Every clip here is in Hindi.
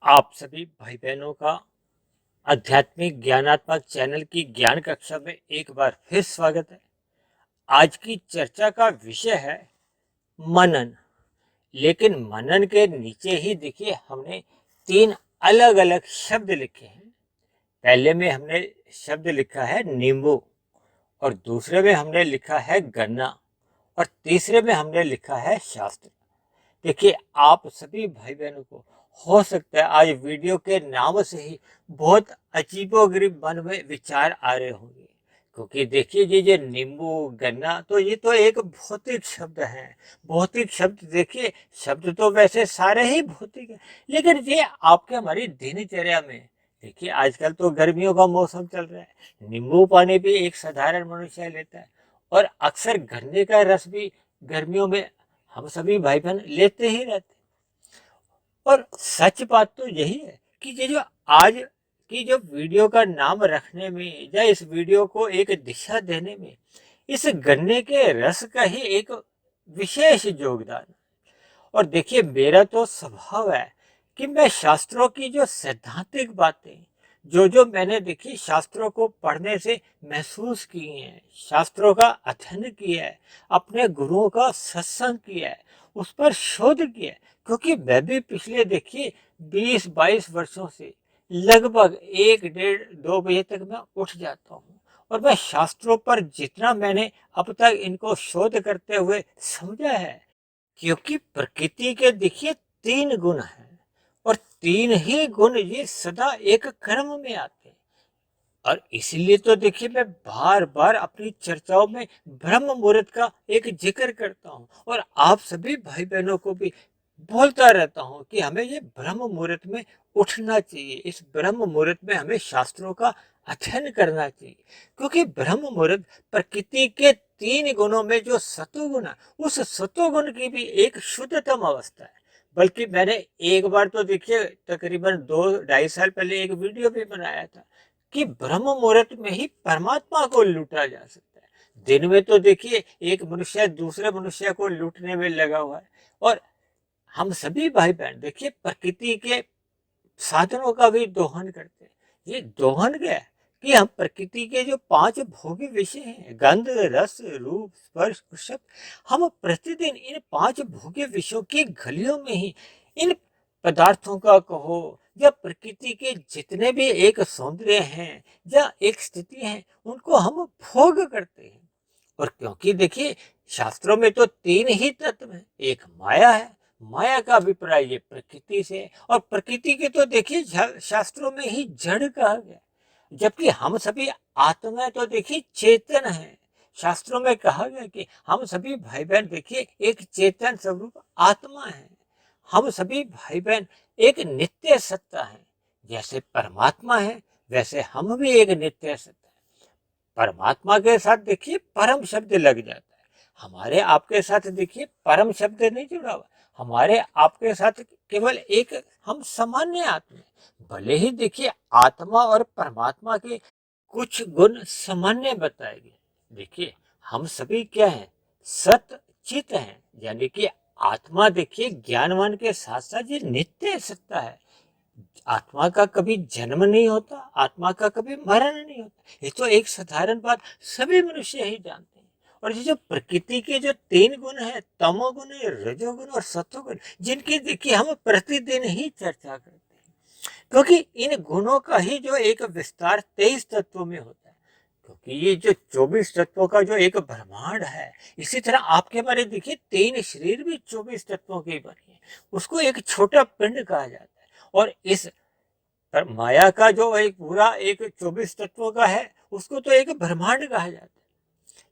आप सभी भाई बहनों का आध्यात्मिक ज्ञानात्मक चैनल की ज्ञान कक्षा में एक बार फिर स्वागत है। आज की चर्चा का विषय है मनन। लेकिन मनन के नीचे ही देखिए हमने तीन अलग अलग शब्द लिखे हैं। पहले में हमने शब्द लिखा है नींबू, और दूसरे में हमने लिखा है गन्ना, और तीसरे में हमने लिखा है शास्त्र। देखिए, आप सभी भाई बहनों को हो सकता है आज वीडियो के नाम से ही बहुत अजीबोगरीब मन में विचार आ रहे होंगे, क्योंकि देखिए ये नींबू गन्ना तो ये तो एक भौतिक शब्द है। भौतिक शब्द देखिए, शब्द तो वैसे सारे ही भौतिक है, लेकिन ये आपके हमारी दिनचर्या में देखिए आजकल तो गर्मियों का मौसम चल रहा है। नींबू पानी भी एक साधारण मनुष्य लेता है, और अक्सर गन्ने का रस भी गर्मियों में हम सभी भाई बहन लेते ही रहते। और सच बात तो यही है कि ये जो आज की जो वीडियो का नाम रखने में या इस वीडियो को एक दिशा देने में इस गन्ने के रस का ही एक विशेष योगदान है। और देखिए, मेरा तो स्वभाव है कि मैं शास्त्रों की जो सैद्धांतिक बातें जो जो मैंने देखी शास्त्रों को पढ़ने से महसूस की हैं, शास्त्रों का अध्ययन किया है, अपने गुरुओं का सत्संग किया है, उस पर शोध किया है। क्योंकि मैं भी पिछले देखिए 20-22 वर्षों से लगभग 1 डेढ़ 2 बजे तक मैं उठ जाता हूँ, और मैं शास्त्रों पर जितना मैंने अब तक इनको शोध करते हुए समझा है, क्योंकि प्रकृति के देखिए तीन गुण हैं, और तीन ही गुण ये सदा एक क्रम में आते हैं। और इसीलिए तो देखिए मैं बार बार अपनी चर्चाओं में ब्रह्म मुहूर्त का एक जिक्र करता हूँ, और आप सभी भाई बहनों को भी बोलता रहता हूँ कि हमें ये ब्रह्म मुहूर्त में उठना चाहिए। इस ब्रह्म मुहूर्त में हमें शास्त्रों का अध्ययन करना चाहिए, क्योंकि ब्रह्म मुहूर्त प्रकृति के तीन गुणों में जो सतोगुण है, उस सतोगुण की भी एक शुद्धतम अवस्था है। बल्कि मैंने एक बार तो देखिए तकरीबन 2-2.5 साल पहले एक वीडियो भी बनाया था कि ब्रह्म मुहूर्त में ही परमात्मा को लूटा जा सकता है। दिन में तो देखिए एक मनुष्य दूसरे मनुष्य को लूटने में लगा हुआ है, और हम सभी भाई बहन देखिए प्रकृति के साधनों का भी दोहन करते हैं। ये दोहन क्या है कि हम प्रकृति के जो 5 भोग्य विषय हैं, गंध रस रूप स्पर्श और शब्द, हम प्रतिदिन इन 5 भोग्य विषयों की गलियों में ही इन पदार्थों का कहो या प्रकृति के जितने भी एक सौंदर्य हैं या एक स्थिति है, उनको हम भोग करते हैं। और क्योंकि देखिए शास्त्रों में तो तीन ही तत्व हैं, एक माया है, माया का अभिप्राय ये प्रकृति से है, और प्रकृति के तो देखिए शास्त्रों में ही जड़ कहा गया, जबकि हम सभी आत्मा तो देखिए चेतन है। शास्त्रों में कहा गया कि हम सभी भाई बहन देखिए एक चेतन स्वरूप आत्मा है। हम सभी भाई बहन एक नित्य सत्ता है। जैसे परमात्मा है वैसे हम भी एक नित्य सत्ता है। परमात्मा के साथ देखिए परम शब्द लग जाता है, हमारे आपके साथ देखिए परम शब्द नहीं जुड़ा हुआ। हमारे आपके साथ केवल एक हम सामान्य आत्मा हैं। भले ही देखिए आत्मा और परमात्मा के कुछ गुण सामान्य बताए गए। देखिए हम सभी क्या हैं, सत चित हैं, यानी कि आत्मा देखिए ज्ञानवान के साथ साथ ये नित्य सत्ता है। आत्मा का कभी जन्म नहीं होता, आत्मा का कभी मरण नहीं होता। ये तो एक साधारण बात सभी मनुष्य ही जानते हैं। और ये जो प्रकृति के जो तीन गुण है, तमोगुण रजोगुण और सत्वगुण, जिनकी देखिए हम प्रतिदिन ही चर्चा करते हैं, क्योंकि इन गुणों का ही जो एक विस्तार 23 तत्वों में होता है। क्योंकि ये जो 24 तत्वों का जो एक ब्रह्मांड है, इसी तरह आपके बारे देखिए तीन शरीर भी 24 तत्वों के बने हैं। उसको एक छोटा पिंड कहा जाता है। और इस पर माया का जो एक पूरा एक 24 तत्वों का है, उसको तो एक ब्रह्मांड कहा जाता है।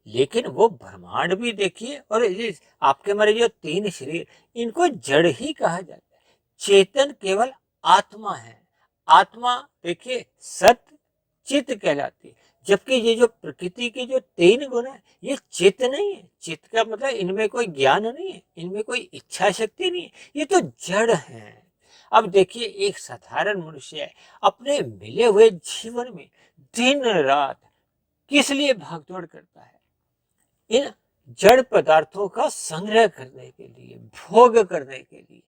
लेकिन वो ब्रह्मांड भी देखिए, और ये आपके हमारे जो तीन शरीर, इनको जड़ ही कहा जाता है। चेतन केवल आत्मा है। आत्मा देखिए सत्य चित्त कहलाती है, जबकि ये जो प्रकृति के जो तीन गुण है, ये चित्त नहीं है। चित्त का मतलब इनमें कोई ज्ञान नहीं है, इनमें कोई इच्छा शक्ति नहीं है, ये तो जड़ है। अब देखिए एक साधारण मनुष्य है, अपने मिले हुए जीवन में दिन रात किस लिए भागदौड़ करता है? इन जड़ पदार्थों का संग्रह करने के लिए, भोग करने के लिए।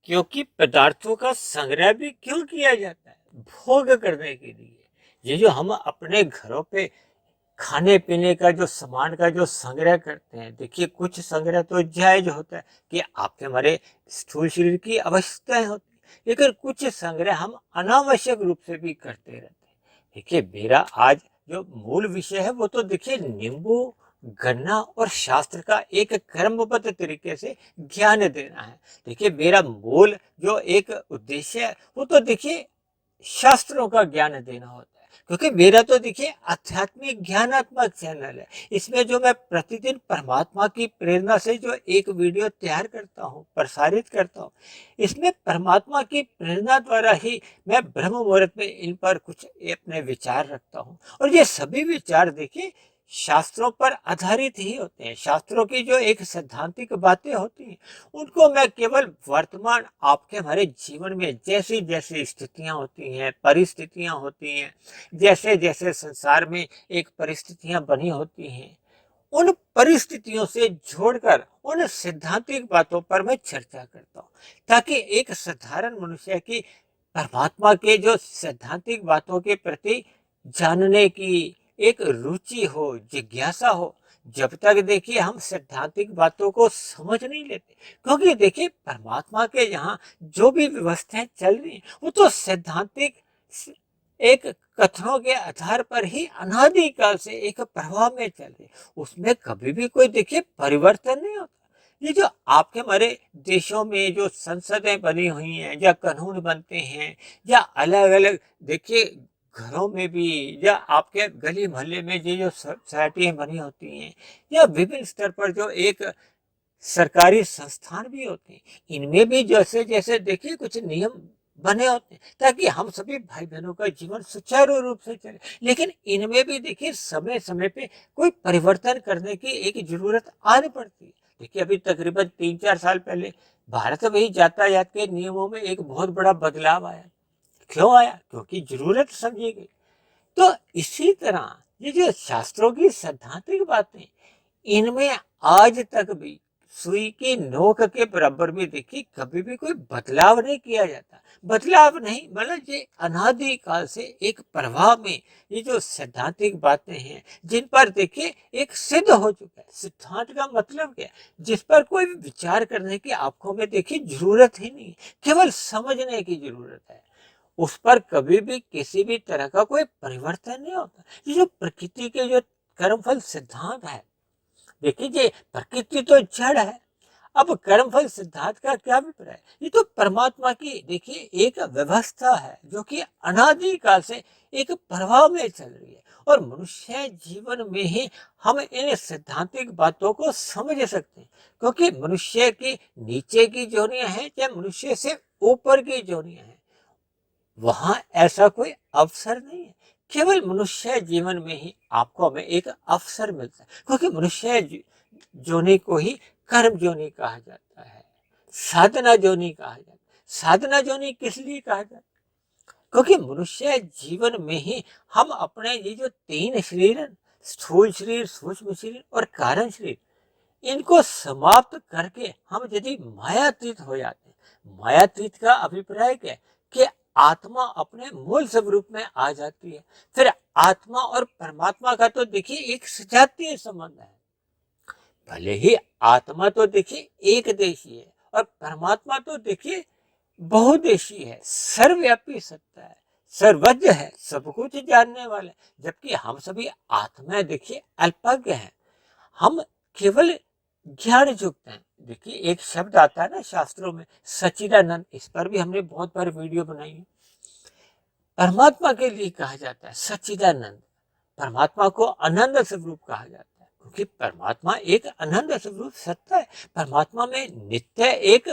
क्योंकि पदार्थों का संग्रह भी क्यों किया जाता है? भोग करने के लिए। ये जो हम अपने घरों पे खाने पीने का जो सामान का जो संग्रह करते हैं, देखिए कुछ संग्रह तो जायज होता है कि आपके हमारे स्थूल शरीर की आवश्यकताएं होती हैं, लेकिन कुछ संग्रह हम अनावश्यक रूप से भी करते रहते हैं। देखिए मेरा आज जो मूल विषय है वो तो देखिए नींबू, गन्ना और शास्त्र का एक क्रमबद्ध तरीके से ज्ञान देना है। देखिए मेरा मूल जो एक उद्देश्य है वो तो देखिए शास्त्रों का ज्ञान देना होता है, क्योंकि मेरा तो देखिए आध्यात्मिक ज्ञानात्मक चैनल है। इसमें जो मैं प्रतिदिन परमात्मा की प्रेरणा से जो एक वीडियो तैयार करता हूँ, प्रसारित करता हूँ, इसमें परमात्मा की प्रेरणा द्वारा ही मैं ब्रह्म मुहूर्त में इन पर कुछ अपने विचार रखता हूँ। और ये सभी विचार देखिए शास्त्रों पर आधारित ही होते हैं। शास्त्रों की जो एक सैद्धांतिक बातें होती हैं उनको मैं केवल वर्तमान आपके हमारे जीवन में जैसी जैसी स्थितियां होती हैं, परिस्थितियां होती हैं, जैसे जैसे संसार में एक परिस्थितियां बनी होती हैं, उन परिस्थितियों से जोड़कर उन सैद्धांतिक बातों पर मैं चर्चा करता हूँ, ताकि एक साधारण मनुष्य की परमात्मा के जो सैद्धांतिक बातों के प्रति जानने की एक रुचि हो, जिज्ञासा हो। जब तक देखिए हम सैद्धांतिक बातों को समझ नहीं लेते, क्योंकि देखिए परमात्मा के यहाँ जो भी व्यवस्थाएं चल रही हैं वो तो सैद्धांतिक एक कथनों के आधार पर ही अनादिकाल से एक प्रभाव में चल रही है। उसमें कभी भी कोई देखिए परिवर्तन नहीं होता। ये जो आपके हमारे देशों में जो संसदें बनी हुई हैं या कानून बनते हैं या अलग अलग देखिए घरों में भी या आपके गली मोहल्ले में ये जो सोसाइटियाँ बनी होती हैं या विभिन्न स्तर पर जो एक सरकारी संस्थान भी होते हैं, इनमें भी जैसे जैसे देखिए कुछ नियम बने होते हैं ताकि हम सभी भाई बहनों का जीवन सुचारू रूप से चले, लेकिन इनमें भी देखिए समय समय पे कोई परिवर्तन करने की एक जरूरत आनी पड़ती है। देखिए अभी तकरीबन 3-4 साल पहले भारत में ही यातायात के नियमों में एक बहुत बड़ा बदलाव आया। क्यों आया? क्योंकि जरूरत समझी गई। तो इसी तरह ये जो शास्त्रों की सैद्धांतिक बातें, इनमें आज तक भी सुई की नोक के बराबर भी देखिए कभी भी कोई बदलाव नहीं किया जाता। बदलाव नहीं, मतलब ये अनादिकाल से एक प्रभाव में ये जो सैद्धांतिक बातें हैं जिन पर देखिए एक सिद्ध हो चुका है। सिद्धांत का मतलब क्या है? जिस पर कोई विचार करने की आपको में देखिए जरूरत ही नहीं, केवल समझने की जरूरत है। उस पर कभी भी किसी भी तरह का कोई परिवर्तन नहीं होता। ये जो प्रकृति के जो कर्मफल सिद्धांत है, देखिए ये प्रकृति तो जड़ है। अब कर्मफल सिद्धांत का क्या अभिप्राय? ये तो परमात्मा की देखिए एक व्यवस्था है जो कि अनादिकाल से एक प्रभाव में चल रही है, और मनुष्य जीवन में ही हम इन सैद्धांतिक बातों को समझ सकते हैं, क्योंकि मनुष्य की नीचे की जोनियां हैं या मनुष्य से ऊपर की जोनियां हैं, वहां ऐसा कोई अवसर नहीं है। केवल मनुष्य जीवन में ही आपको हमें एक अवसर मिलता है, क्योंकि मनुष्य जोनि को ही कर्म जोनि कहा जाता है, साधना जोनि कहा जाता है। साधना जोनि किस लिए कहा जाता है? क्योंकि मनुष्य जीवन में ही हम अपने ये जो 3 शरीर हैं, स्थूल शरीर, सूक्ष्म शरीर और कारण शरीर, इनको समाप्त करके हम यदि मायातीत हो जाते हैं। मायातीत का अभिप्राय क्या है? कि आत्मा अपने मूल स्वरूप में आ जाती है। फिर आत्मा और परमात्मा का तो देखिए एक सजातीय संबंध है। भले ही आत्मा तो देखिए एक देशी है और परमात्मा तो देखिए बहुदेशी है, सर्वव्यापी सत्ता है, सर्वज्ञ है, सब कुछ जानने वाले, जबकि हम सभी आत्मा देखिए अल्पज्ञ हैं। हम केवल ज्ञान युक्त हैं। देखिए एक शब्द आता है ना शास्त्रों में, सच्चिदानंद, इस पर भी हमने बहुत बार वीडियो बनाई है। परमात्मा के लिए कहा जाता है सच्चिदानंद। परमात्मा को आनंद स्वरूप कहा जाता है, क्योंकि परमात्मा एक आनंद स्वरूप सत्ता है। परमात्मा में नित्य एक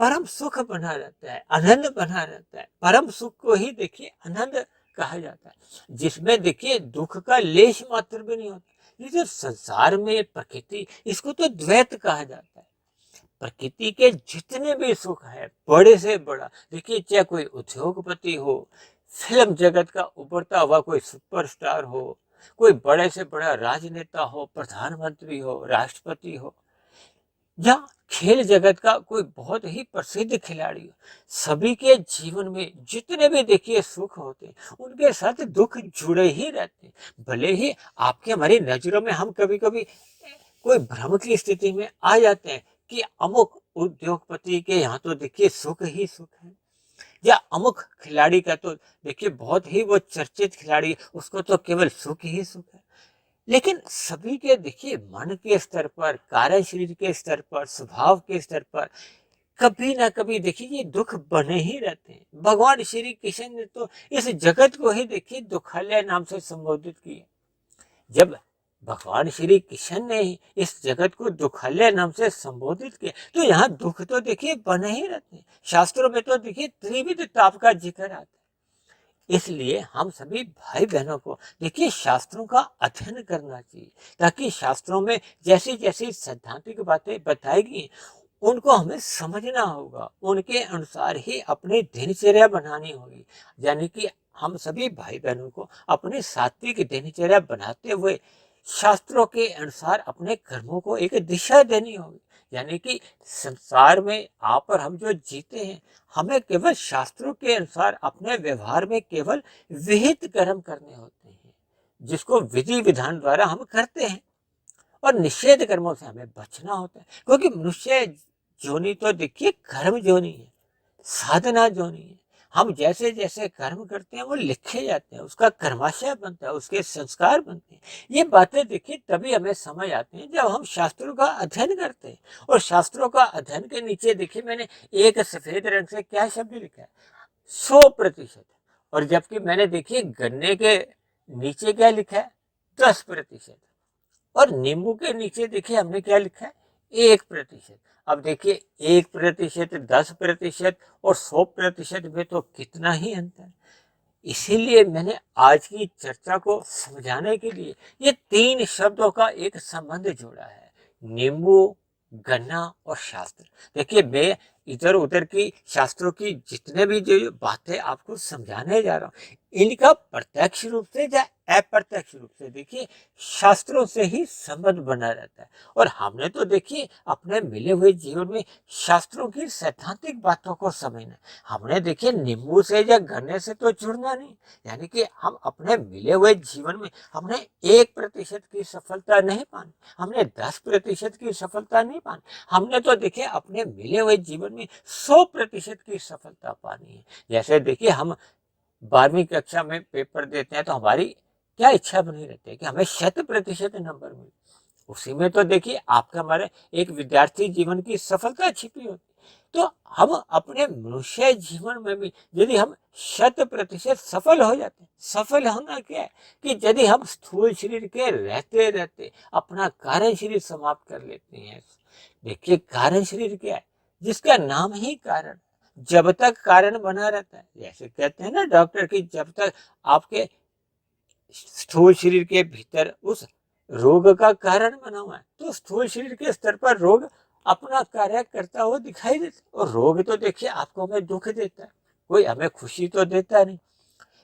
परम सुख बना रहता है, आनंद बना रहता है। परम सुख को ही देखिए आनंद कहा जाता है, जिसमें देखिए दुख का लेश मात्र भी नहीं होता। ये जो संसार में प्रकृति, इसको तो द्वैत कहा जाता है। प्रकृति के जितने भी सुख है, बड़े से बड़ा, देखिए चाहे कोई उद्योगपति हो, फिल्म जगत का उभरता हुआ कोई सुपरस्टार हो, कोई बड़े से बड़ा राजनेता हो, प्रधानमंत्री हो, राष्ट्रपति हो, या खेल जगत का कोई बहुत ही प्रसिद्ध खिलाड़ी हो, सभी के जीवन में जितने भी देखिए सुख होते हैं, उनके साथ दुख जुड़े ही रहते हैं। भले ही आपके हमारी नजरों में हम कभी कभी कोई भ्रम की स्थिति में आ जाते हैं कि अमुक उद्योगपति के यहाँ तो देखिए सुख ही सुख है, या अमुक खिलाड़ी का तो देखिए बहुत ही वो चर्चित खिलाड़ी, उसको तो केवल सुख ही सुख है। लेकिन सभी के देखिए मन के स्तर पर, कार्य शरीर के स्तर पर, स्वभाव के स्तर पर कभी ना कभी देखिए ये दुख बने ही रहते हैं। भगवान श्री कृष्ण ने तो इस जगत को ही देखिए दुखालय नाम से संबोधित किया। जब भगवान श्री कृष्ण ने इस जगत को दुखालय नाम से संबोधित किया तो यहाँ दुख तो देखिए बने ही रहते हैं। शास्त्रों में तो देखिए त्रिविध ताप का जिक्र आता है। इसलिए हम सभी भाई बहनों को देखिए शास्त्रों का अध्ययन करना चाहिए, ताकि शास्त्रों में जैसी जैसी सैद्धांतिक बातें बताई गई उनको हमें समझना होगा, उनके अनुसार ही अपनी दिनचर्या बनानी होगी। यानी कि हम सभी भाई बहनों को अपनी सात्विक दिनचर्या बनाते हुए शास्त्रों के अनुसार अपने कर्मों को एक दिशा देनी होगी। यानी कि संसार में आप और हम जो जीते हैं, हमें केवल शास्त्रों के अनुसार अपने व्यवहार में केवल विहित कर्म करने होते हैं, जिसको विधि विधान द्वारा हम करते हैं, और निषेध कर्मों से हमें बचना होता है। क्योंकि मनुष्य जोनी तो देखिए कर्म जोनी है, साधना जोनी है। हम जैसे जैसे कर्म करते हैं वो लिखे जाते हैं, उसका कर्माशय बनता है, उसके संस्कार बनते हैं। ये बातें देखिए तभी हमें समझ आती हैं जब हम शास्त्रों का अध्ययन करते हैं। और शास्त्रों का अध्ययन के नीचे देखिए मैंने एक सफेद रंग से क्या शब्द लिखा है, 100%। और जबकि मैंने देखिए गन्ने के नीचे क्या लिखा है, 10%। और नींबू के नीचे देखिए हमने क्या लिखा है, 1%। अब देखिए 1%, 10% और 100% में तो कितना ही अंतर है। इसीलिए मैंने आज की चर्चा को समझाने के लिए ये 3 शब्दों का एक संबंध जोड़ा है, नींबू, गन्ना और शास्त्र। देखिए मैं इधर उधर की शास्त्रों की जितने भी जो बातें आपको समझाने जा रहा हूँ, इनका प्रत्यक्ष रूप से या अप्रत्यक्ष रूप से देखिए शास्त्रों से ही संबंध बना रहता है। और हमने तो देखिए अपने मिले हुए जीवन में शास्त्रों की सैद्धांतिक बातों को समझना, हमने देखिए नींबू से या गन्ने से तो जुड़ना नहीं। यानी कि हम अपने मिले हुए जीवन में हमने 1% की सफलता नहीं पानी, हमने 10% की सफलता नहीं पानी, हमने तो देखिए अपने मिले हुए जीवन में 100% की सफलता पानी है। जैसे देखिए हम 12वीं कक्षा में पेपर देते हैं तो हमारी क्या इच्छा बनी रहती है कि हमें 100% नंबर मिले। उसी में तो देखिए आपका हमारे एक विद्यार्थी जीवन की सफलता छिपी होती। तो हम अपने मनुष्य जीवन में भी यदि हम 100% सफल हो जाते हैं, सफल होना क्या है कि यदि हम स्थूल शरीर के रहते रहते अपना कारण शरीर समाप्त कर लेते हैं। देखिए कारण शरीर क्या है, जिसका नाम ही कारण, जब तक कारण बना रहता है, जैसे कहते हैं ना डॉक्टर की, जब तक आपके स्थूल शरीर के भीतर उस रोग का कारण बना हुआ है तो स्थूल शरीर के स्तर पर रोग अपना कार्य करता हुआ दिखाई देता। और रोग तो देखिए आपको हमें दुख देता है, कोई हमें खुशी तो देता नहीं।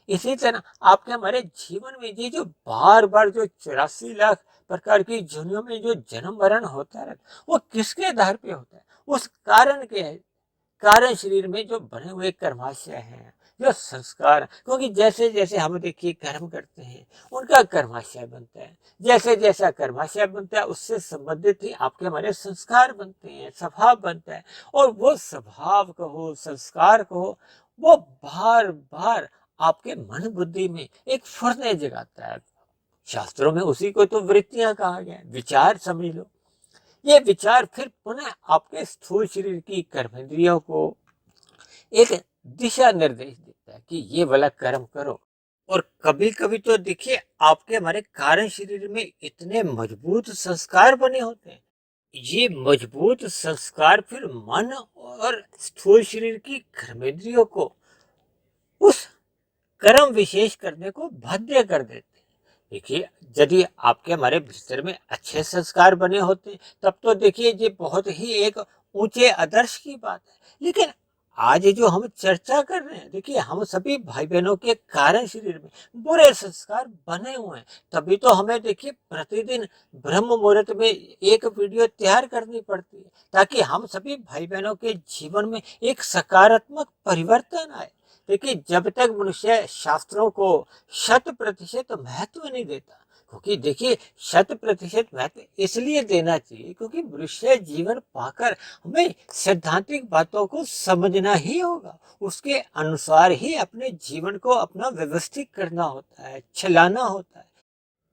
इसी तरह आपके हमारे जीवन में ये जो बार बार जो 84 लाख प्रकार की योनियों में जो जन्म मरण होता है, वो किसके आधार पे होता है, उस कारण के है। कारण शरीर में जो बने हुए कर्माशय हैं, जो संस्कार, क्योंकि जैसे जैसे हम देखिए कर्म करते हैं उनका कर्माशय बनता है। जैसे जैसा कर्माशय बनता है उससे संबंधित ही आपके हमारे संस्कार बनते हैं, स्वभाव बनता है। और वो स्वभाव कहो, संस्कार कहो, वो बार बार आपके मन बुद्धि में एक फुरने जगाता है। शास्त्रों में उसी को तो वृत्तियां कहा गया है, विचार समझ लो। ये विचार फिर पुनः आपके स्थूल शरीर की कर्मेंद्रियों को एक दिशा निर्देश देता है कि ये वाला कर्म करो। और कभी कभी तो देखिए आपके हमारे कारण शरीर में इतने मजबूत संस्कार बने होते हैं, ये मजबूत संस्कार फिर मन और स्थूल शरीर की कर्मेंद्रियों को उस कर्म विशेष करने को बाध्य कर देते हैं। देखिए यदि आपके हमारे भीतर में अच्छे संस्कार बने होते तब तो देखिए ये बहुत ही एक ऊंचे आदर्श की बात है। लेकिन आज ये जो हम चर्चा कर रहे हैं, देखिए हम सभी भाई बहनों के कारण शरीर में बुरे संस्कार बने हुए हैं। तभी तो हमें देखिए प्रतिदिन ब्रह्म मुहूर्त में एक वीडियो तैयार करनी पड़ती है, ताकि हम सभी भाई बहनों के जीवन में एक सकारात्मक परिवर्तन आए। देखिए जब तक मनुष्य शास्त्रों को 100% महत्व नहीं देता, क्योंकि देखिए 100% महत्व इसलिए देना चाहिए क्योंकि मनुष्य जीवन पाकर हमें सैद्धांतिक बातों को समझना ही होगा। उसके अनुसार ही अपने जीवन को अपना व्यवस्थित करना होता है, चलाना होता है।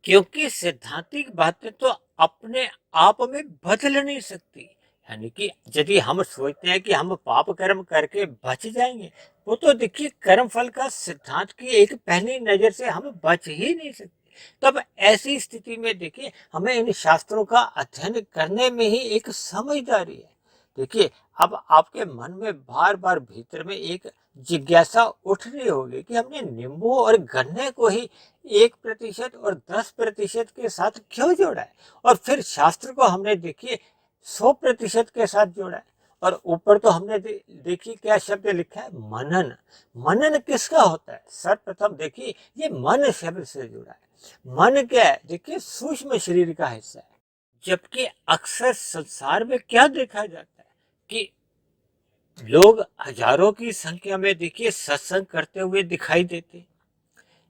क्योंकि सैद्धांतिक बातें तो अपने आप में बदल नहीं सकती। यानी कि यदि हम सोचते हैं कि हम पाप कर्म करके बच जाएंगे, वो तो देखिए कर्म फल का सिद्धांत की एक पहली नजर से हम बच ही नहीं सकते। तब ऐसी स्थिति में देखिए हमें इन शास्त्रों का अध्ययन करने में ही एक समझदारी है। देखिए अब आपके मन में बार बार भीतर में एक जिज्ञासा उठ रही होगी कि हमने नींबू और गन्ने को ही 1% और 10% के साथ क्यों जोड़ा है, और फिर शास्त्र को हमने देखिए 100% के साथ जोड़ा है। और ऊपर तो हमने देखिए क्या शब्द लिखा है, मनन। मनन किसका होता है? सर्वप्रथम देखिए ये मन शब्द से जुड़ा है। मन क्या है? देखिए सूक्ष्म शरीर का हिस्सा है। जबकि अक्सर संसार में क्या देखा जाता है कि लोग हजारों की संख्या में देखिए सत्संग करते हुए दिखाई देते,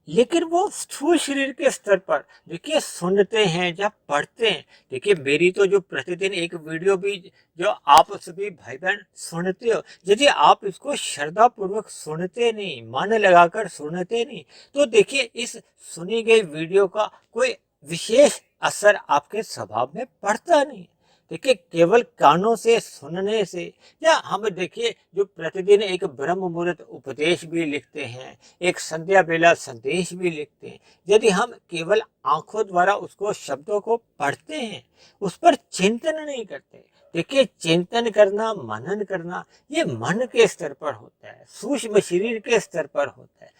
लेकिन वो स्थूल शरीर के स्तर पर देखिए सुनते हैं या पढ़ते हैं। देखिए मेरी तो जो प्रतिदिन एक वीडियो भी जो आप सभी भाई बहन सुनते हो, यदि आप इसको श्रद्धा पूर्वक सुनते नहीं, मन लगाकर सुनते नहीं, तो देखिए इस सुनी गई वीडियो का कोई विशेष असर आपके स्वभाव में पड़ता नहीं। देखिए केवल कानों से सुनने से, या हम देखिए जो प्रतिदिन एक ब्रह्म मुहूर्त उपदेश भी लिखते हैं, एक संध्या बेला संदेश भी लिखते हैं, यदि हम केवल आंखों द्वारा उसको शब्दों को पढ़ते हैं, उस पर चिंतन नहीं करते, देखिए चिंतन करना, मनन करना ये मन के स्तर पर होता है, सूक्ष्म शरीर के स्तर पर होता है।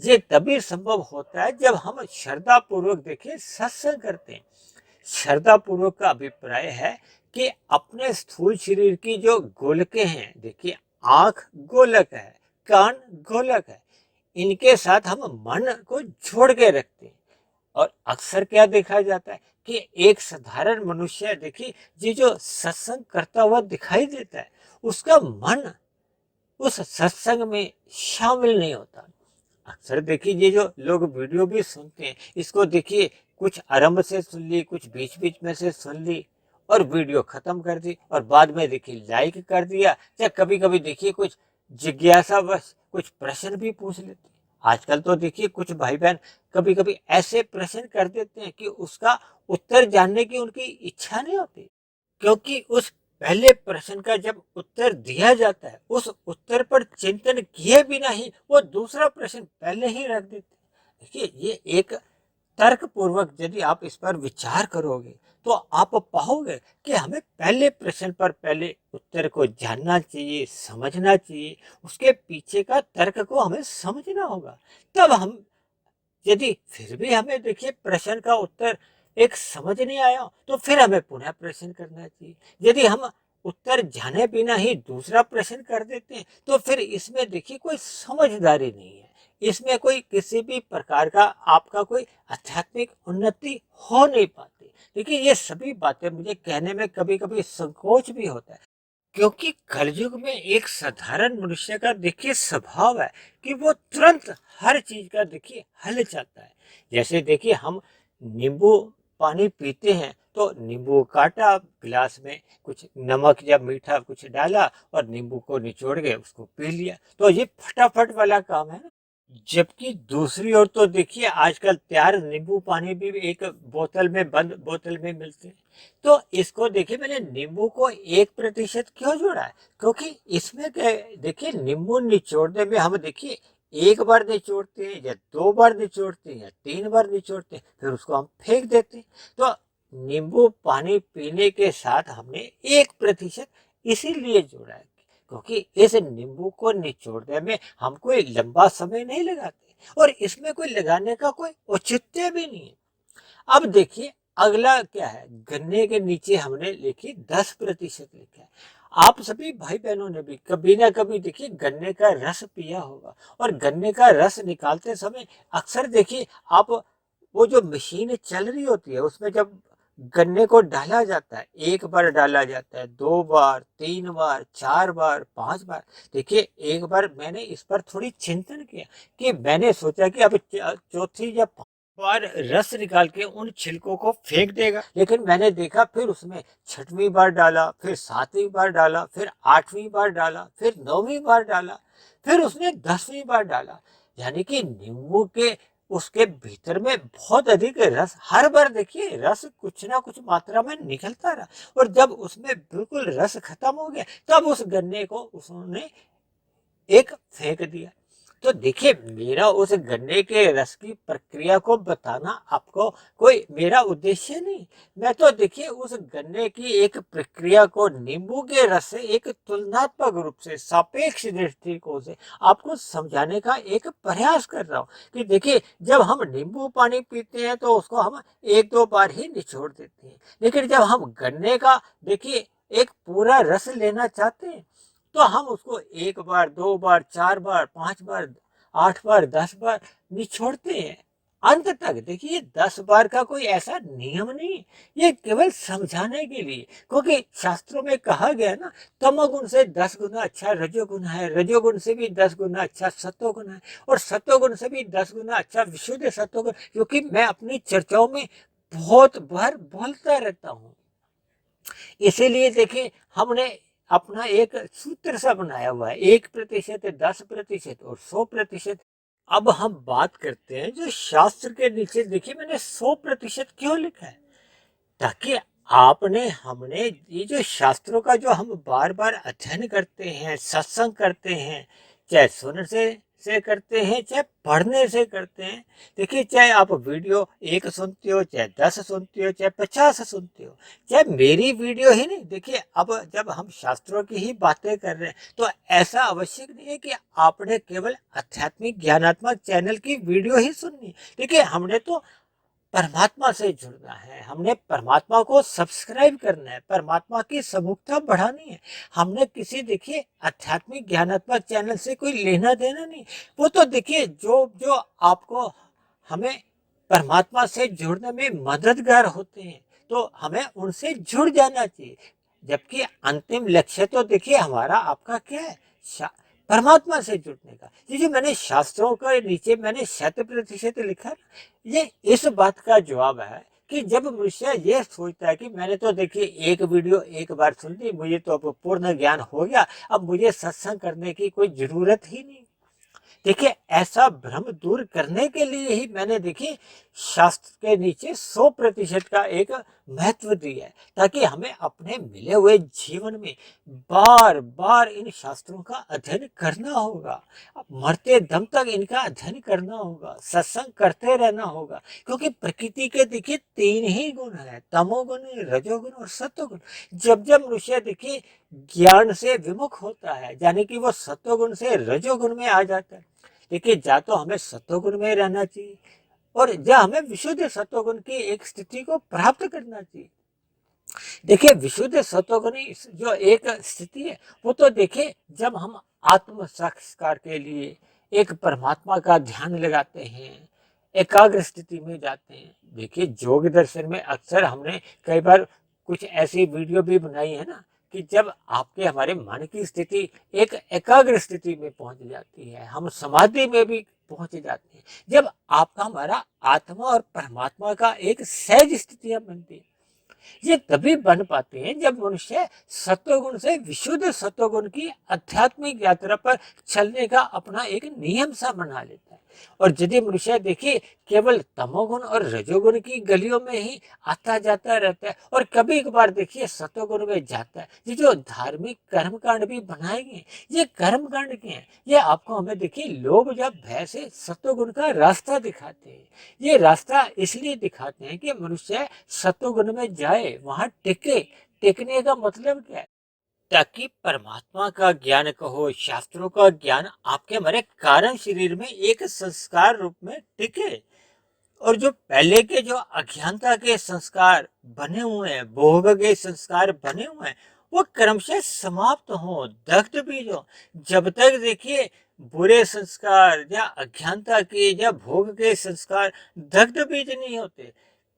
ये तभी संभव होता है जब हम श्रद्धा पूर्वक देखिए सत्संग करते हैं। श्रद्धा पूर्वक का अभिप्राय है कि अपने स्थूल शरीर की जो गोलकें हैं, देखिए आंख गोलक है, कान गोलक है, इनके साथ हम मन को जोड़ के रखते हैं। और अक्सर क्या देखा जाता है कि एक साधारण मनुष्य देखिए ये जो सत्संग करता हुआ दिखाई देता है, उसका मन उस सत्संग में शामिल नहीं होता। अक्सर देखिए ये जो लोग वीडियो भी सुनते हैं, इसको देखिए कुछ आरंभ से सुन ली, कुछ बीच बीच में से सुन ली और वीडियो खत्म कर दी, और बाद में देखिए लाइक कर दिया, या कभी कभी देखिए कुछ जिज्ञासावश कुछ प्रश्न भी पूछ लेते हैं। आजकल तो देखिए कुछ भाई बहन कभी कभी ऐसे प्रश्न कर देते हैं कि उसका उत्तर जानने की उनकी इच्छा नहीं होती, क्योंकि उस पहले प्रश्न का जब उत्तर दिया जाता है, उस उत्तर पर चिंतन किए बिना ही वो दूसरा प्रश्न पहले ही रख देते हैं। देखिए ये एक तर्क पूर्वक यदि आप इस पर विचार करोगे, तो आप पाओगे कि हमें पहले प्रश्न पर पहले उत्तर को जानना चाहिए, समझना चाहिए, उसके पीछे का तर्क को हमें समझना होगा। तब हम, यदि फिर भी हमें देखिए प्रश्न का उत्तर एक समझ नहीं आया, तो फिर हमें पुनः प्रश्न करना चाहिए। यदि हम उत्तर जाने बिना ही दूसरा प्रश्न कर देते हैं, तो फिर इसमें देखिए कोई समझदारी नहीं है, इसमें कोई किसी भी प्रकार का आपका कोई आध्यात्मिक उन्नति हो नहीं पाती। देखिए ये सभी बातें मुझे कहने में कभी कभी संकोच भी होता है, क्योंकि कलयुग में एक साधारण मनुष्य का देखिए स्वभाव है कि वो तुरंत हर चीज का देखिए हल चाहता है। जैसे देखिए हम नींबू पानी पीते हैं, तो नींबू काटा, गिलास में कुछ नमक या मीठा कुछ डाला और नींबू को निचोड़ के उसको पी लिया, तो ये फटाफट वाला काम है ना। जबकि दूसरी ओर तो देखिए आजकल तैयार नींबू पानी भी एक बोतल में, बंद बोतल में मिलते हैं। तो इसको देखिए मैंने नींबू को 1% क्यों जोड़ा है, क्योंकि इसमें देखिए नींबू निचोड़ने में हम देखिए एक बार निचोड़ते हैं या 2 बार निचोड़ते हैं या 3 बार निचोड़ते हैं, फिर उसको हम फेंक देते हैं। तो नींबू पानी पीने के साथ हमने 1% इसीलिए जोड़ा है क्योंकि इस नींबू को निचोड़ने में हम कोई लंबा समय नहीं लगाते, और इसमें कोई लगाने का कोई औचित्य भी नहीं है। अब देखिए अगला क्या है, गन्ने के नीचे हमने लिखी 10% लिखा है। आप सभी भाई बहनों ने भी कभी ना कभी देखिए गन्ने का रस पिया होगा, और गन्ने का रस निकालते समय अक्सर देखिए आप, वो जो मशीन चल रही होती है उसमें जब गन्ने को डाला जाता है, एक बार डाला जाता है, दो बार, तीन बार, चार बार, पांच बार। देखिए एक बार मैंने इस पर थोड़ी चिंतन किया कि मैंने सोचा कि अब चौथी या बार रस निकाल के उन छिलकों को फेंक देगा, लेकिन मैंने देखा फिर उसमें छठवीं बार डाला, फिर सातवीं बार डाला, फिर आठवीं बार डाला, फिर नौवीं बार डाला, फिर उसने 10वीं बार डाला। यानी कि नींबू के उसके भीतर में बहुत अधिक रस, हर बार देखिए रस कुछ ना कुछ मात्रा में निकलता रहा, और जब उसमें बिल्कुल रस खत्म हो गया तब उस गन्ने को उसने एक फेंक दिया। तो देखिए मेरा उस गन्ने के रस की प्रक्रिया को बताना आपको कोई मेरा उद्देश्य नहीं। मैं तो देखिए उस गन्ने की एक प्रक्रिया को नींबू के रस से एक तुलनात्मक रूप से, सापेक्ष दृष्टिकोण से आपको समझाने का एक प्रयास कर रहा हूँ कि देखिए जब हम नींबू पानी पीते हैं तो उसको हम एक दो बार ही निचोड़ देते हैं, लेकिन जब हम गन्ने का देखिए एक पूरा रस लेना चाहते हैं तो हम उसको एक बार, दो बार, चार बार, पांच बार, आठ बार, 10 बार निचोड़ते हैं। अंत तक देखिए 10 बार का कोई ऐसा नियम नहीं, ये केवल समझाने के लिए, क्योंकि शास्त्रों में कहा गया ना, तमोगुण से 10 गुना अच्छा रजोगुण है, रजोगुण से भी 10 गुना अच्छा सत्वगुण है, और सत्वगुण से भी 10 गुना अच्छा विशुद्ध सत्वगुण, क्योंकि मैं अपनी चर्चाओं में बहुत बार बोलता रहता हूँ। इसीलिए देखिए हमने अपना एक सूत्र सा बनाया हुआ है, 1%, 10% और 100%। अब हम बात करते हैं जो शास्त्र के नीचे देखिए मैंने 100% क्यों लिखा है, ताकि आपने हमने ये जो शास्त्रों का जो हम बार बार अध्ययन करते हैं, सत्संग करते हैं, चाहे सुनने से करते हैं, चाहे पढ़ने से करते हैं। देखिए चाहे आप वीडियो एक सुनते हो, चाहे 10 सुनते हो, चाहे 50 सुनते हो, चाहे मेरी वीडियो ही नहीं, देखिए अब जब हम शास्त्रों की ही बातें कर रहे हैं तो ऐसा आवश्यक नहीं है कि आपने केवल आध्यात्मिक ज्ञानात्मक चैनल की वीडियो ही सुननी। देखिए हमने तो परमात्मा से जुड़ना है, हमने परमात्मा को सब्सक्राइब करना है, परमात्मा की सम्मुखता बढ़ानी है। हमने किसी देखिए आध्यात्मिक ज्ञानात्मक चैनल से कोई लेना देना नहीं। वो तो देखिए जो जो आपको हमें परमात्मा से जुड़ने में मददगार होते हैं तो हमें उनसे जुड़ जाना चाहिए। जबकि अंतिम लक्ष्य तो देखिए हमारा आपका क्या है, परमात्मा से जुड़ने का। ये जो मैंने शास्त्रों के नीचे मैंने 100% लिखा, ये इस बात का जवाब है कि जब मनुष्य ये सोचता है कि मैंने तो देखिए एक वीडियो एक बार सुन ली, मुझे तो अब पूर्ण ज्ञान हो गया, अब मुझे सत्संग करने की कोई जरूरत ही नहीं। देखिए ऐसा भ्रम दूर करने के लिए ही मैंने देखिए शास्त्र के नीचे 100% का एक महत्व दिया है, ताकि हमें अपने मिले हुए जीवन में बार बार इन शास्त्रों का अध्ययन करना होगा, मरते दम तक इनका अध्ययन करना होगा, सत्संग करते रहना होगा। क्योंकि प्रकृति के देखिए 3 ही गुण है, तमोगुण, रजोगुण और सत्वगुण। जब जब मनुष्य देखिए ज्ञान से विमुख होता है, यानी कि वो सत्वगुण से रजोगुण में आ जाता है, देखिए या तो हमें सत्वगुण में रहना चाहिए और या हमें विशुद्ध सत्वगुण की एक स्थिति को प्राप्त करना चाहिए। देखिए विशुद्ध सत्वगुणी जो एक स्थिति है वो तो देखिए जब हम आत्म साक्षात्कार के लिए एक परमात्मा का ध्यान लगाते हैं, एकाग्र स्थिति में जाते हैं। देखिए योग दर्शन में अक्सर हमने कई बार कुछ ऐसी वीडियो भी बनाई है ना, कि जब आपके हमारे मन की स्थिति एक एकाग्र स्थिति में पहुंच जाती है, हम समाधि में भी पहुंच जाते हैं, जब आपका हमारा आत्मा और परमात्मा का एक सहज स्थितियां बनती है। ये तभी बन पाते हैं जब मनुष्य सत्वगुण से विशुद्ध सत्वगुण की आध्यात्मिक यात्रा पर चलने का अपना एक नियम सा बना लेता है। और यदि मनुष्य देखिए केवल तमोगुण और रजोगुण की गलियों में ही आता जाता रहता है और कभी कभार देखिए सत्वगुण में जाता है, ये जो धार्मिक कर्मकांड भी बनाए गए ये कर्मकांड के हैं, ये आपको हमें देखिए लोग जब भय से सत्वगुण का रास्ता दिखाते हैं, ये रास्ता इसलिए दिखाते हैं कि मनुष्य सत्वगुण में जाए, वहां टिके। टिकने का मतलब क्या है, ताकि परमात्मा का ज्ञान कहो, शास्त्रों का ज्ञान आपके हमारे कारण शरीर में एक संस्कार रूप में टिके। और जो पहले के जो अज्ञानता के संस्कार बने हुए हैं, भोग के संस्कार बने हुए हैं, वो क्रमशः समाप्त हो, दग्ध बीज हो। जब तक देखिए बुरे संस्कार या अज्ञानता के या भोग के संस्कार दग्ध बीज नहीं होते,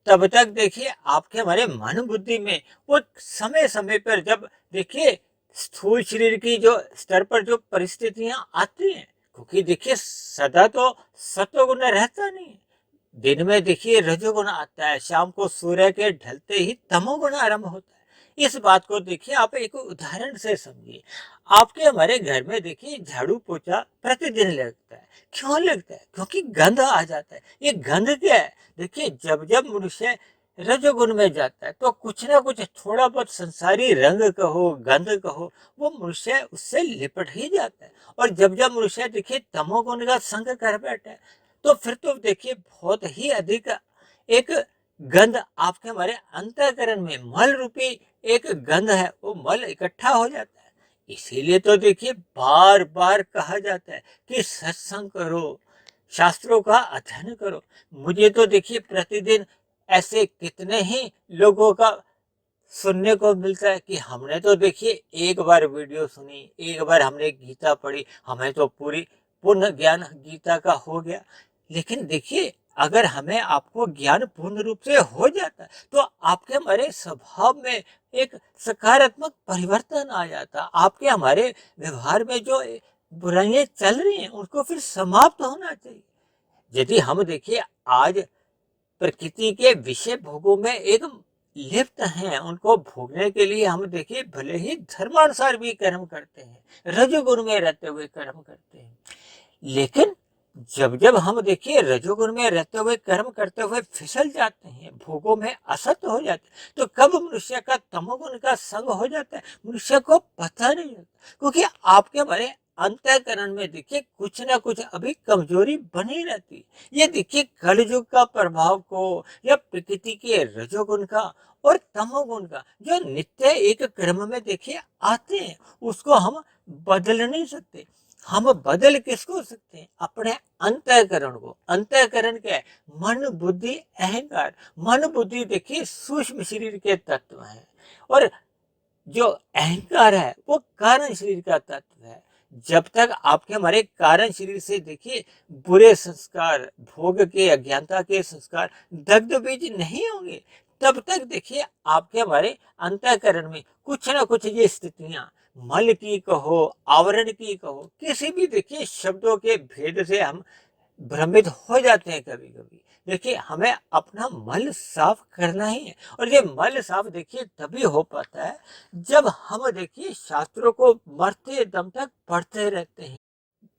तब तक देखिए आपके हमारे मन बुद्धि में वो समय समय पर जब देखिए स्थूल शरीर की जो स्तर पर जो परिस्थितियां आती हैं, क्योंकि देखिए सदा तो सत्वगुण रहता नहीं है। दिन में देखिए रजोगुण आता है, शाम को सूर्य के ढलते ही तमोगुण आरंभ होता है। इस बात को देखिए आप एक उदाहरण से समझिए। आपके हमारे घर में देखिए झाड़ू पोछा प्रतिदिन लगता है। क्यों लगता है? क्योंकि गंध आ जाता है। ये गंध क्या है? देखिए जब जब मनुष्य रजोगुण में जाता है तो कुछ ना कुछ थोड़ा बहुत संसारी रंग कहो, गंध कहो, वो मनुष्य उससे लिपट ही जाता है। और जब जब मनुष्य देखिए तमोगुण का संग कर बैठा है, तो फिर तो देखिए बहुत ही अधिक एक गंध आपके हमारे अंतःकरण में मल रूपी एक गंध है, वो मल इकट्ठा हो जाता है। इसीलिए तो देखिए बार बार कहा जाता है कि सत्संग करो, शास्त्रों का अध्ययन करो। मुझे तो देखिए प्रतिदिन ऐसे कितने ही लोगों का सुनने को मिलता है कि हमने तो देखिए एक बार वीडियो सुनी, एक बार हमने गीता पढ़ी, हमें तो पूरी पूर्ण ज्ञान गीता का हो गया। लेकिन देखिए अगर हमें आपको ज्ञान पूर्ण रूप से हो जाता तो आपके हमारे स्वभाव में एक सकारात्मक परिवर्तन आ जाता। आपके हमारे व्यवहार में जो बुराइयां चल रही हैं उनको फिर समाप्त होना चाहिए। यदि हम देखिए आज प्रकृति के विषय भोगों में एक लिप्त हैं, उनको भोगने के लिए हम देखिए भले ही धर्मानुसार भी कर्म करते हैं, रजोगुण में रहते हुए कर्म करते हैं, लेकिन जब जब हम देखिए रजोगुण में रहते हुए कर्म करते हुए फिसल जाते हैं, भोगों में असत हो जाते हैं, तो कब मनुष्य का तमोगुण का संग हो जाता है मनुष्य को पता नहीं लगता। क्योंकि आपके हमारे अंतःकरण में देखिए कुछ ना कुछ अभी कमजोरी बनी रहती। ये देखिए कलयुग का प्रभाव को या प्रकृति के रजोगुण का और तमोगुण का जो नित्य एक क्रम में देखिए आते हैं, उसको हम बदल नहीं सकते। हम बदल किसको सकते हैं? अपने अंतःकरण को। अंतःकरण क्या है? मन बुद्धि अहंकार। मन बुद्धि देखिए सूक्ष्म शरीर के तत्व हैं और जो अहंकार है वो कारण शरीर का तत्व है। जब तक आपके हमारे कारण शरीर से देखिए बुरे संस्कार, भोग के अज्ञानता के संस्कार दग्ध बीज नहीं होंगे, तब तक देखिए आपके हमारे अंतःकरण में कुछ ना कुछ ये स्थितियां मल की कहो, आवरण की कहो, किसी भी देखिए शब्दों के भेद से हम भ्रमित हो जाते हैं कभी कभी। देखिए हमें अपना मल साफ करना ही है और ये मल साफ देखिए तभी हो पाता है जब हम देखिए शास्त्रों को मरते दम तक पढ़ते रहते हैं।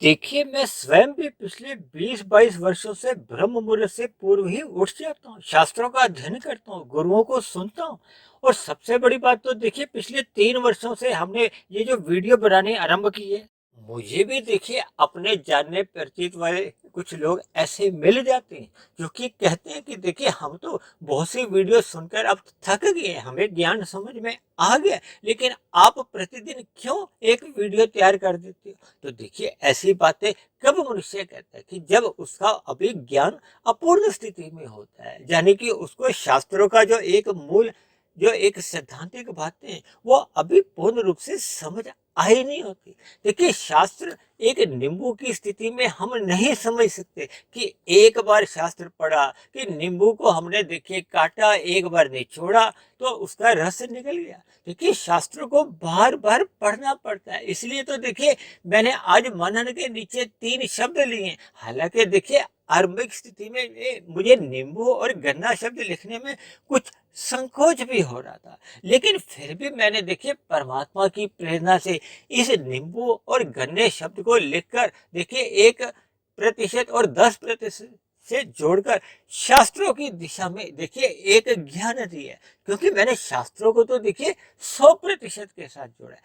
देखिए मैं स्वयं भी पिछले 20-22 वर्षों से ब्रह्म मुहूर्त से पूर्व ही उठ जाता हूँ, शास्त्रों का अध्ययन करता हूँ, गुरुओं को सुनता हूँ। और सबसे बड़ी बात तो देखिए पिछले 3 वर्षों से हमने ये जो वीडियो बनाने आरंभ की है, मुझे भी देखिए अपने जानने परिचित वाले कुछ लोग ऐसे मिल जाते हैं जो कि कहते हैं कि देखिए हम तो बहुत सी वीडियो सुनकर अब थक गए, हमें ज्ञान समझ में आ गया, लेकिन आप प्रतिदिन क्यों एक वीडियो तैयार कर देते हो? तो देखिए ऐसी बातें कब मनुष्य कहता है कि जब उसका अभी ज्ञान अपूर्ण स्थिति में होता है, यानी कि उसको शास्त्रों का जो एक मूल जो एक सैद्धांतिक बातें वो अभी पूर्ण रूप से समझ आई नहीं होती। देखिए शास्त्र एक नींबू की स्थिति में हम नहीं समझ सकते कि एक बार शास्त्र पढ़ा कि नींबू को हमने देखिए काटा, एक बार निचोड़ा तो उसका रस निकल गया। देखिए शास्त्रों को बार बार पढ़ना पड़ता है। इसलिए तो देखिए मैंने आज मनन के नीचे 3 शब्द लिए। हालांकि देखिए आरंभिक स्थिति में मुझे नींबू और गन्ना शब्द लिखने में कुछ संकोच भी हो रहा था, लेकिन फिर भी मैंने देखिए परमात्मा की प्रेरणा से इस नींबू और गन्ने शब्द को लिखकर देखिए 1% और 10% से जोड़कर शास्त्रों की दिशा में देखिए एक ज्ञान दिया है। क्योंकि मैंने शास्त्रों को तो देखिए 100% के साथ जोड़ा है।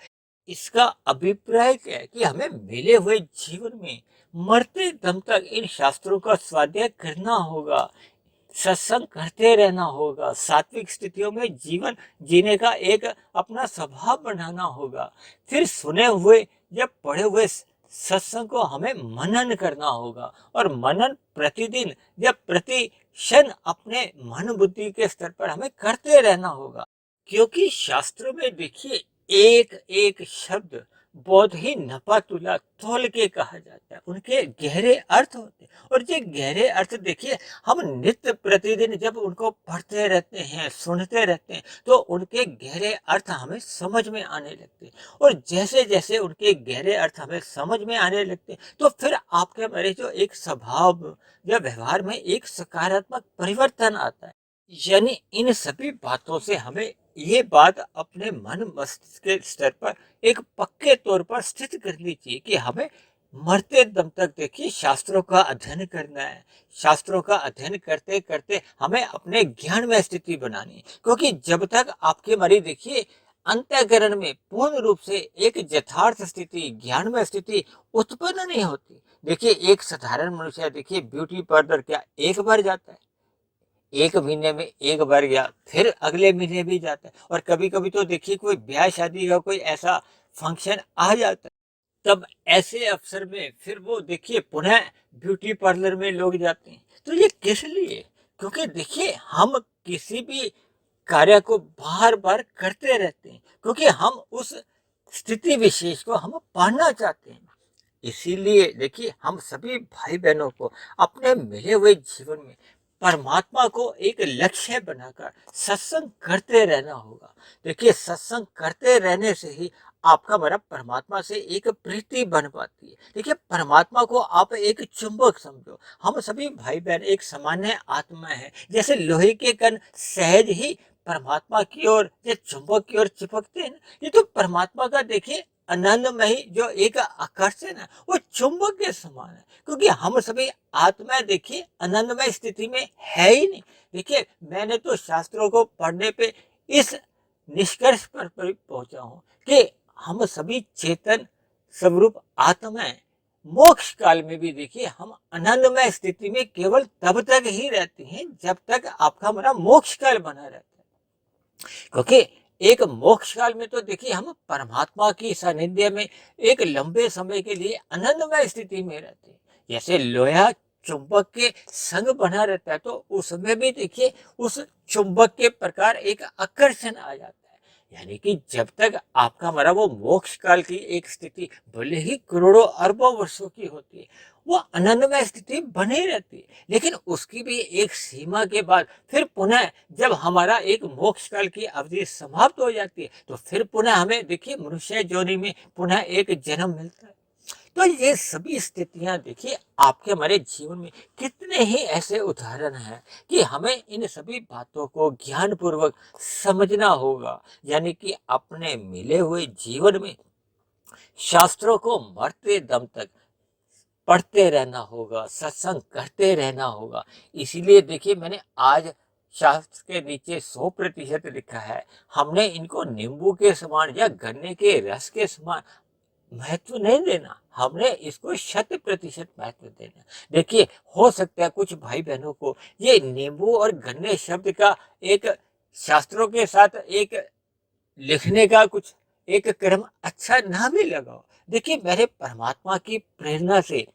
इसका अभिप्राय क्या है कि हमें मिले हुए जीवन में मरते दम तक इन शास्त्रों का स्वाध्याय करना होगा, सत्संग करते रहना होगा, सात्विक स्थितियों में जीवन जीने का एक अपना स्वभाव बनाना होगा। फिर सुने हुए या पढ़े हुए सत्संग को हमें मनन करना होगा और मनन प्रतिदिन या प्रति क्षण अपने मन बुद्धि के स्तर पर हमें करते रहना होगा। क्योंकि शास्त्रों में देखिए एक एक शब्द बहुत ही नपा तुला तोल के कहा जाता है, उनके गहरे अर्थ होते हैं। और ये गहरे अर्थ देखिए, हम नित्य प्रतिदिन जब उनको पढ़ते रहते हैं, सुनते रहते हैं, तो उनके गहरे अर्थ हमें समझ में आने लगते हैं। और जैसे जैसे उनके गहरे अर्थ हमें समझ में आने लगते हैं, तो फिर आपके मेरे जो एक स्वभाव या व्यवहार में एक सकारात्मक परिवर्तन आता है। यानी इन सभी बातों से हमें ये बात अपने मन मस्तिष्क के स्तर पर एक पक्के तौर पर स्थित करनी चाहिए कि हमें मरते दम तक देखिए शास्त्रों का अध्ययन करना है। शास्त्रों का अध्ययन करते करते हमें अपने ज्ञान में स्थिति बनानी है, क्योंकि जब तक आपके मरी देखिए अंतःकरण में पूर्ण रूप से एक यथार्थ स्थिति, ज्ञान में स्थिति उत्पन्न नहीं होती। देखिए एक साधारण मनुष्य देखिए ब्यूटी पार्लर क्या एक बार जाता है, एक महीने में एक बार गया, फिर अगले महीने भी जाता है। और कभी कभी तो देखिए कोई ब्याह शादी का कोई ऐसा फंक्शन आ जाता है, तब ऐसे अवसर में फिर वो देखिए पुनः ब्यूटी पार्लर में लोग जाते हैं। तो ये किस लिए? क्योंकि देखिए हम किसी भी कार्य को बार बार करते रहते हैं, क्योंकि हम उस स्थिति विशेष को हम पाना चाहते हैं। इसीलिए देखिए हम सभी भाई बहनों को अपने मिले हुए जीवन में परमात्मा को एक लक्ष्य बनाकर सत्संग करते रहना होगा। देखिए सत्संग करते रहने से ही आपका मेरा परमात्मा से एक प्रीति बन पाती है। देखिए परमात्मा को आप एक चुंबक समझो, हम सभी भाई बहन एक सामान्य आत्मा है। जैसे लोहे के कण सहज ही परमात्मा की ओर या चुंबक की ओर चिपकते हैं ना, ये तो परमात्मा का देखिए आनंदमय जो एक आकर्षण है वो चुंबक के समान है। क्योंकि हम सभी आत्मा देखिए आनंदमय स्थिति में है ही नहीं। देखिए मैंने तो शास्त्रों को पढ़ने पे इस निष्कर्ष पर पहुंचा हूं कि हम सभी चेतन स्वरूप आत्माएं मोक्ष काल में भी देखिए हम आनंदमय स्थिति में केवल तब तक ही रहते हैं जब तक आपका हमारा मोक्ष काल बना रहता है। क्योंकि एक मोक्ष काल में तो देखिए हम परमात्मा की सानिध्य में एक लंबे समय के लिए आनंदमय स्थिति में रहते हैं। जैसे लोहा चुंबक के संग बना रहता है, तो उसमें भी देखिए उस चुंबक के प्रकार एक आकर्षण आ जाता है। यानी कि जब तक आपका हमारा वो मोक्ष काल की एक स्थिति भले ही करोड़ों अरबों वर्षों की होती है, वो आनंदमय स्थिति बनी रहती है। लेकिन उसकी भी एक सीमा के बाद फिर पुनः जब हमारा एक मोक्ष काल की अवधि समाप्त हो जाती है, तो फिर पुनः हमें देखिए मनुष्य योनि में पुनः एक जन्म मिलता है। तो ये सभी स्थितियां देखिए आपके हमारे जीवन में कितने ही ऐसे उदाहरण हैं कि हमें इन सभी बातों को ज्ञान पूर्वक समझना होगा। यानी कि अपने मिले हुए जीवन में शास्त्रों को मरते दम तक पढ़ते रहना होगा, सत्संग करते रहना होगा। इसीलिए देखिए मैंने आज शास्त्र के नीचे 100% लिखा है। हमने इनको नींबू के समान या गन्ने के रस के समान महत्व नहीं देना, हमने इसको 100% महत्व देना। देखिए हो सकता है कुछ भाई बहनों को ये नींबू और गन्ने शब्द का एक शास्त्रों के साथ एक लिखने का कुछ एक क्रम अच्छा ना भी लगा हो। देखिए मेरे परमात्मा की प्रेरणा से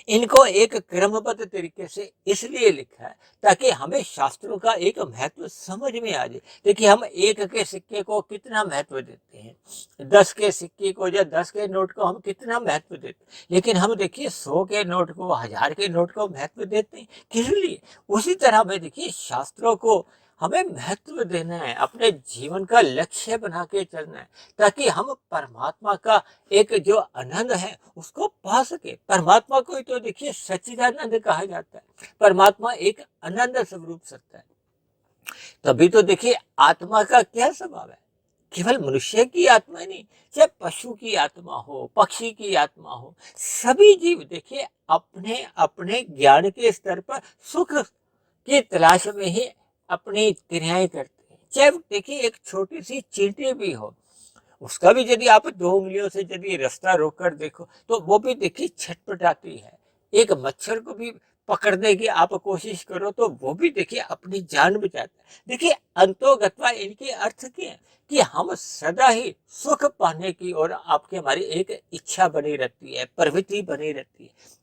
इनको एक क्रमबद्ध तरीके से इसलिए लिखा है ताकि हमें शास्त्रों का एक महत्व समझ में आ जाए। देखिए हम एक के सिक्के को कितना महत्व देते हैं, 10 के सिक्के को या 10 के नोट को हम कितना महत्व देते हैं, लेकिन हम देखिए 100 के नोट को, 1000 के नोट को महत्व देते हैं किस लिए? उसी तरह में देखिए शास्त्रों को हमें महत्व देना है, अपने जीवन का लक्ष्य बना के चलना है, ताकि हम परमात्मा का एक जो आनंद है उसको पा सके। परमात्मा को ही तो देखिए सच्चिदानंद कहा जाता है। परमात्मा एक आनंद स्वरूप सत्ता है। तभी तो देखिए आत्मा का क्या स्वभाव है, केवल मनुष्य की आत्मा नहीं, चाहे पशु की आत्मा हो, पक्षी की आत्मा हो, सभी जीव देखिए अपने अपने ज्ञान के स्तर पर सुख की तलाश में ही अपनी क्रियाएं करते हैं। चाहे देखिए एक छोटी सी चींटी भी हो, उसका भी यदि आप 2 उंगलियों से यदि रास्ता रोक कर देखो तो वो भी देखिए छटपटाती है। एक मच्छर को भी पकड़ने की आप कोशिश करो तो वो भी देखिए अपनी जान बचाता है। देखिए अंतोगत्वा इनके अर्थ क्या है कि हम सदा ही सुख पाने की और आपकी हमारी एक इच्छा बनी रहती है, प्रवृत्ति बनी रहती है।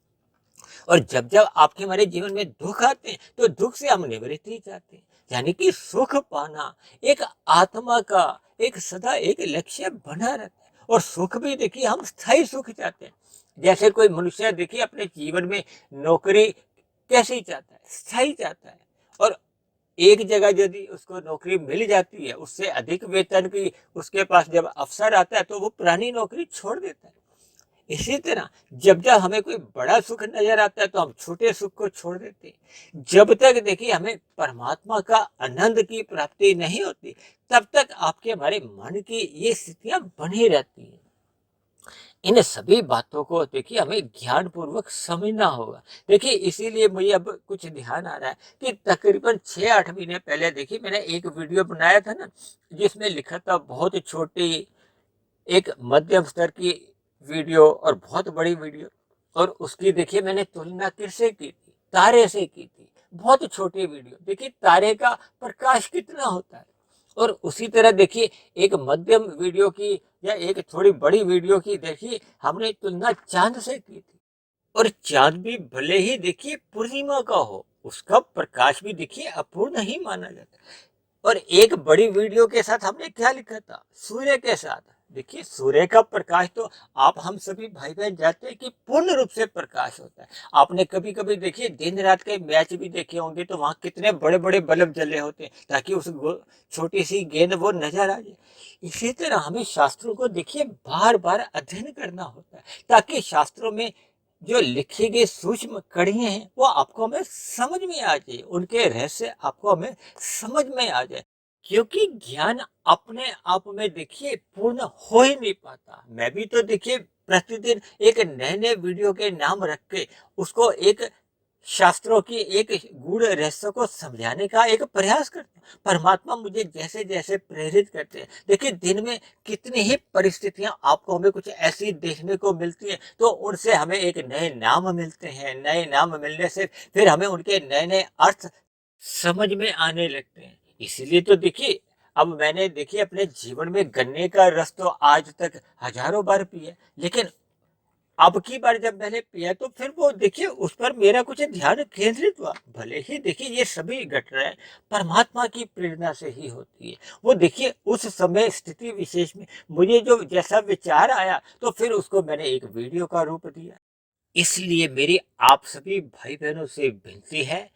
और जब जब आपके हमारे जीवन में दुख आते हैं तो दुख से हम निवृत्ति चाहते हैं। यानी कि सुख पाना एक आत्मा का एक सदा एक लक्ष्य बना रहता है। और सुख भी देखिए हम स्थायी सुख चाहते हैं। जैसे कोई मनुष्य देखिए अपने जीवन में नौकरी कैसे चाहता है, स्थायी चाहता है। और एक जगह यदि उसको नौकरी मिल जाती है, उससे अधिक वेतन की उसके पास जब अवसर आता है तो वो पुरानी नौकरी छोड़ देता है। इसी तरह जब जब हमें कोई बड़ा सुख नजर आता है तो हम छोटे सुख को छोड़ देते हैं। जब तक देखिए हमें परमात्मा का आनंद की प्राप्ति नहीं होती, तब तक आपके हमारे मन की ये स्थितियां बनी रहती हैं। इन सभी बातों को देखिए हमें ज्ञान पूर्वक समझना होगा। देखिए इसीलिए मुझे अब कुछ ध्यान आ रहा है कि तकरीबन 6-8 महीने पहले देखिए मैंने एक वीडियो बनाया था ना, जिसमें लिखा था बहुत छोटी, एक मध्यम स्तर की वीडियो और बहुत बड़ी वीडियो। और उसकी देखिए मैंने तुलना किससे की थी, तारे से की थी। बहुत छोटी वीडियो, देखिए तारे का प्रकाश कितना होता है। और उसी तरह देखिए एक मध्यम वीडियो की या एक थोड़ी बड़ी वीडियो की देखिए हमने तुलना चांद से की थी। और चांद भी भले ही देखिए पूर्णिमा का हो, उसका प्रकाश भी देखिए अपूर्ण ही माना जाता है। और एक बड़ी वीडियो के साथ हमने क्या लिखा था, सूर्य के साथ। देखिए सूर्य का प्रकाश तो आप हम सभी भाई बहन जानते हैं कि पूर्ण रूप से प्रकाश होता है। आपने कभी कभी देखिए दिन रात के मैच भी देखे होंगे तो वहां कितने बड़े बड़े बल्ब जले होते हैं ताकि उस छोटी सी गेंद वो नजर आ जाए। इसी तरह हमें शास्त्रों को देखिए बार बार अध्ययन करना होता है ताकि शास्त्रों में जो लिखी गई सूक्ष्म कड़ियाँ हैं वो आपको हमें समझ में आ जाए, उनके रहस्य आपको हमें समझ में आ जाए। क्योंकि ज्ञान अपने आप में देखिए पूर्ण हो ही नहीं पाता। मैं भी तो देखिए प्रतिदिन एक नए नए वीडियो के नाम रख के उसको एक शास्त्रों की एक गूढ़ रहस्य को समझाने का एक प्रयास करते हैं। परमात्मा मुझे जैसे जैसे प्रेरित करते हैं, देखिए दिन में कितनी ही परिस्थितियां आपको हमें कुछ ऐसी देखने को मिलती है तो उनसे हमें एक नए नाम मिलते हैं। नए नाम मिलने से फिर हमें उनके नए नए अर्थ समझ में आने लगते हैं। इसलिए तो देखिए अब मैंने देखिए अपने जीवन में गन्ने का रस तो आज तक हजारों बार पिया, लेकिन अब की बार जब मैंने पिया तो फिर वो देखिए उस पर मेरा कुछ ध्यान केंद्रित हुआ। भले ही देखिए ये सभी घटनाएं परमात्मा की प्रेरणा से ही होती है। वो देखिए उस समय स्थिति विशेष में मुझे जो जैसा विचार आया तो फिर उसको मैंने एक वीडियो का रूप दिया। इसलिए मेरी आप सभी भाई बहनों से विनती है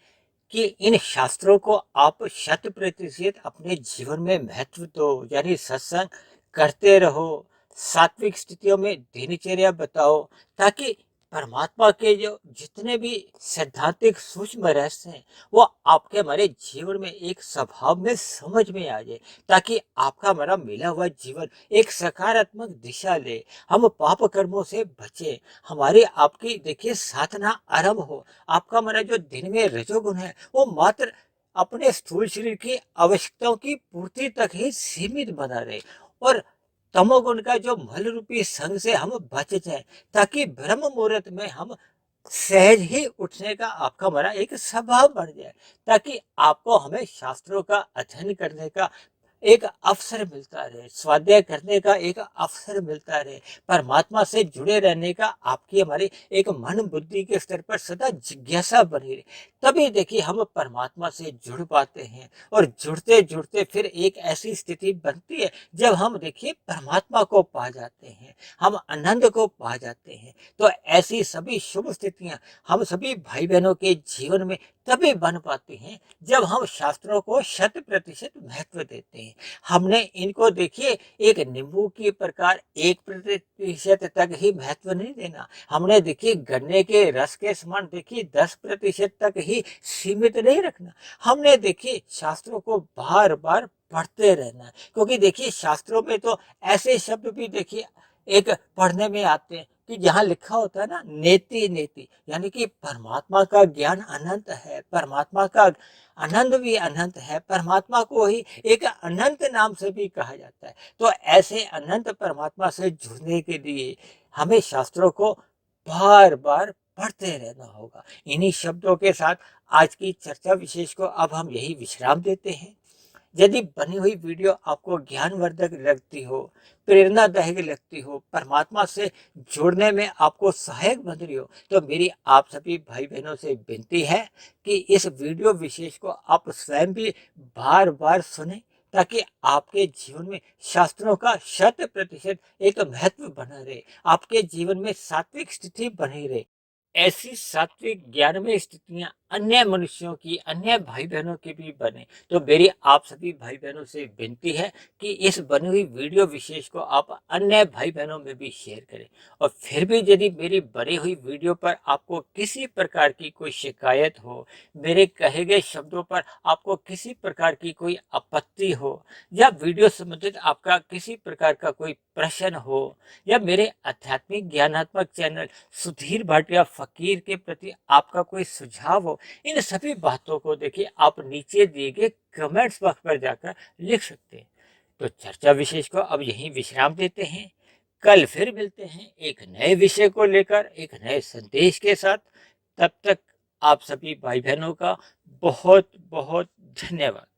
कि इन शास्त्रों को आप 100% अपने जीवन में महत्व दो, यानी सत्संग करते रहो, सात्विक स्थितियों में दिनचर्या बताओ, ताकि परमात्मा के जो जितने भी सैद्धांतिक सूक्ष्म रहस्य हैं वो आपके हमारे जीवन में एक स्वभाव में समझ में आ जाए, ताकि आपका हमारा मिला हुआ जीवन एक सकारात्मक दिशा ले, हम पाप कर्मों से बचे, हमारी आपकी देखिए साधना आरंभ हो। आपका हमारा जो दिन में रजोगुण है वो मात्र अपने स्थूल शरीर की आवश्यकताओं की पूर्ति तक ही सीमित बना रहे, और तमोगुण का जो मल रूपी संग से हम बच जाए, ताकि ब्रह्म मुहूर्त में हम सहज ही उठने का आपका हमारा एक स्वभाव बन जाए, ताकि आपको हमें शास्त्रों का अध्ययन करने का एक अवसर मिलता रहे, स्वाध्याय करने का एक अवसर मिलता रहे, परमात्मा से जुड़े रहने का आपकी हमारी एक मन बुद्धि के स्तर पर सदा जिज्ञासा बनी रहे। तभी देखिए हम परमात्मा से जुड़ पाते हैं, और जुड़ते जुड़ते फिर एक ऐसी स्थिति बनती है जब हम देखिए परमात्मा को पा जाते हैं, हम आनंद को पा जाते हैं। तो ऐसी सभी शुभ स्थितियां हम सभी भाई बहनों के जीवन में तभी बन पाती हैं जब हम शास्त्रों को 100% महत्व देते हैं। हमने इनको देखिए एक नींबू की प्रकार 1% तक ही महत्व नहीं देना। हमने देखिए गन्ने के रस के समान देखिए 10% तक ही सीमित नहीं रखना। हमने देखिए शास्त्रों को बार बार पढ़ते रहना, क्योंकि देखिए शास्त्रों में तो ऐसे शब्द भी देखिए एक पढ़ने में आते हैं कि जहाँ लिखा होता है ना नेति नेति, यानी कि परमात्मा का ज्ञान अनंत है, परमात्मा का आनंद भी अनंत है, परमात्मा को ही एक अनंत नाम से भी कहा जाता है। तो ऐसे अनंत परमात्मा से जुड़ने के लिए हमें शास्त्रों को बार बार पढ़ते रहना होगा। इन्हीं शब्दों के साथ आज की चर्चा विशेष को अब हम यही विश्राम देते हैं। यदि बनी हुई वीडियो आपको ज्ञानवर्धक लगती हो, प्रेरणादायक लगती हो, परमात्मा से जुड़ने में आपको सहायक बन रही हो, तो मेरी आप सभी भाई बहनों से विनती है कि इस वीडियो विशेष को आप स्वयं भी बार बार सुने, ताकि आपके जीवन में शास्त्रों का 100% एक महत्व बना रहे, आपके जीवन में सात्विक स्थिति बनी रहे। ऐसी सात्विक ज्ञानमय स्थितियां अन्य मनुष्यों की, अन्य भाई बहनों की भी बने। तो मेरी आप सभी भाई बहनों से विनती है कि इस बनी हुई वीडियो विशेष को आप अन्य भाई बहनों में भी शेयर करें। और फिर भी यदि मेरी बनी हुई वीडियो पर आपको किसी प्रकार की कोई शिकायत हो, मेरे कहे गए शब्दों पर आपको किसी प्रकार की कोई आपत्ति हो, या वीडियो संबंधित आपका किसी प्रकार का कोई प्रश्न हो, या मेरे आध्यात्मिक ज्ञानात्मक चैनल सुधीर भाटिया फकीर के प्रति आपका कोई सुझाव हो, इन सभी बातों को देखिए आप नीचे दिए गए कमेंट्स बॉक्स पर जाकर लिख सकते हैं। तो चर्चा विशेष को अब यहीं विश्राम देते हैं। कल फिर मिलते हैं एक नए विषय को लेकर, एक नए संदेश के साथ। तब तक आप सभी भाई बहनों का बहुत बहुत धन्यवाद।